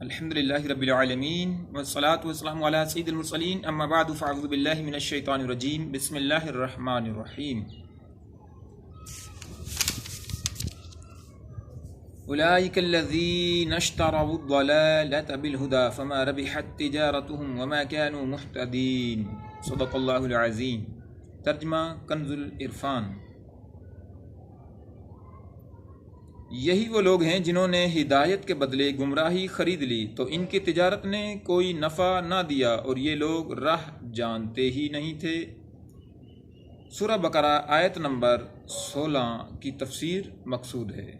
الحمد لله رب العالمين والصلاة والسلام على سيد المرسلين أما بعد فأعوذ بالله من الشيطان الرجيم بسم الله الرحمن الرحيم أولئك الذين اشتروا الضلالة بالهدى فما ربحت تجارتهم وما كانوا مهتدين صدق الله العظيم۔ ترجمہ کنز العرفان۔ یہی وہ لوگ ہیں جنہوں نے ہدایت کے بدلے گمراہی خرید لی تو ان کی تجارت نے کوئی نفع نہ دیا اور یہ لوگ راہ جانتے ہی نہیں تھے۔ سورہ بقرہ آیت نمبر 16 کی تفسیر مقصود ہے۔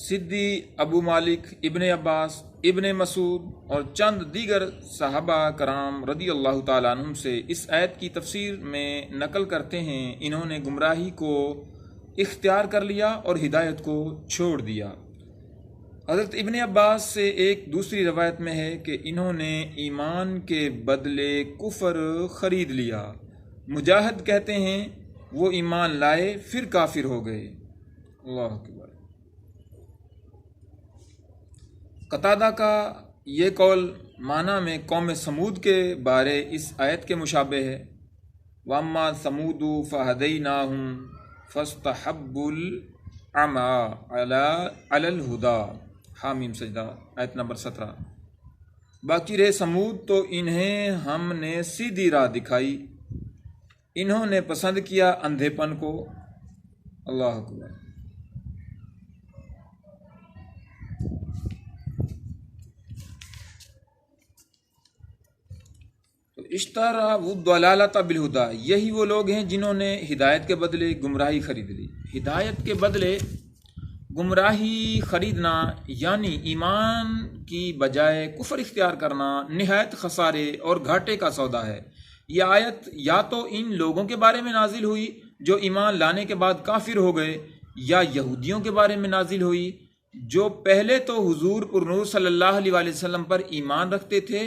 صدی، ابو مالک، ابن عباس، ابن مسعود اور چند دیگر صحابہ کرام رضی اللہ تعالیٰ عنہم سے اس آیت کی تفسیر میں نقل کرتے ہیں، انہوں نے گمراہی کو اختیار کر لیا اور ہدایت کو چھوڑ دیا۔ حضرت ابن عباس سے ایک دوسری روایت میں ہے کہ انہوں نے ایمان کے بدلے کفر خرید لیا۔ مجاہد کہتے ہیں وہ ایمان لائے پھر کافر ہو گئے۔ اللہ اکبر۔ قتادہ کا یہ قول معنی میں قوم سمود کے بارے اس آیت کے مشابہ ہے۔ وَأَمَّا ثَمُودُ فَهَدَيْنَاهُمْ فَاسْتَحَبُّوا الْعَمَىٰ عَلَى الْهُدَىٰ حامیم سجدہ آیت نمبر 17۔ باقی رہے سمود تو انہیں ہم نے سیدھی راہ دکھائی، انہوں نے پسند کیا اندھے پن کو۔ اللہ اکبر۔ اشتروا الضلالۃ بالہدیٰ، یہی وہ لوگ ہیں جنہوں نے ہدایت کے بدلے گمراہی خرید لی۔ ہدایت کے بدلے گمراہی خریدنا یعنی ایمان کی بجائے کفر اختیار کرنا نہایت خسارے اور گھاٹے کا سودا ہے۔ یہ آیت یا تو ان لوگوں کے بارے میں نازل ہوئی جو ایمان لانے کے بعد کافر ہو گئے، یا یہودیوں کے بارے میں نازل ہوئی جو پہلے تو حضور پر نور صلی اللہ علیہ وآلہ وسلم پر ایمان رکھتے تھے،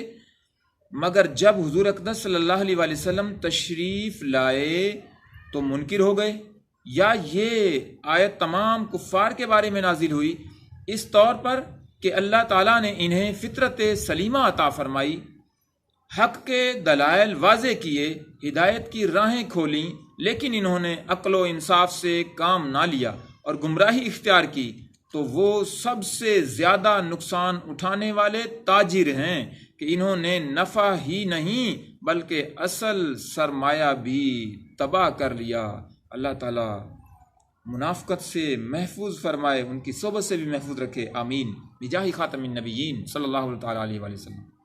مگر جب حضور اقدس صلی اللہ علیہ وآلہ وسلم تشریف لائے تو منکر ہو گئے، یا یہ آیت تمام کفار کے بارے میں نازل ہوئی اس طور پر کہ اللہ تعالیٰ نے انہیں فطرت سلیمہ عطا فرمائی، حق کے دلائل واضح کیے، ہدایت کی راہیں کھولیں، لیکن انہوں نے عقل و انصاف سے کام نہ لیا اور گمراہی اختیار کی، تو وہ سب سے زیادہ نقصان اٹھانے والے تاجر ہیں کہ انہوں نے نفع ہی نہیں بلکہ اصل سرمایہ بھی تباہ کر لیا۔ اللہ تعالیٰ منافقت سے محفوظ فرمائے، ان کی صحبت سے بھی محفوظ رکھے، آمین، بجاہ خاتم النبیین صلی اللہ تعالیٰ علیہ وآلہ وسلم۔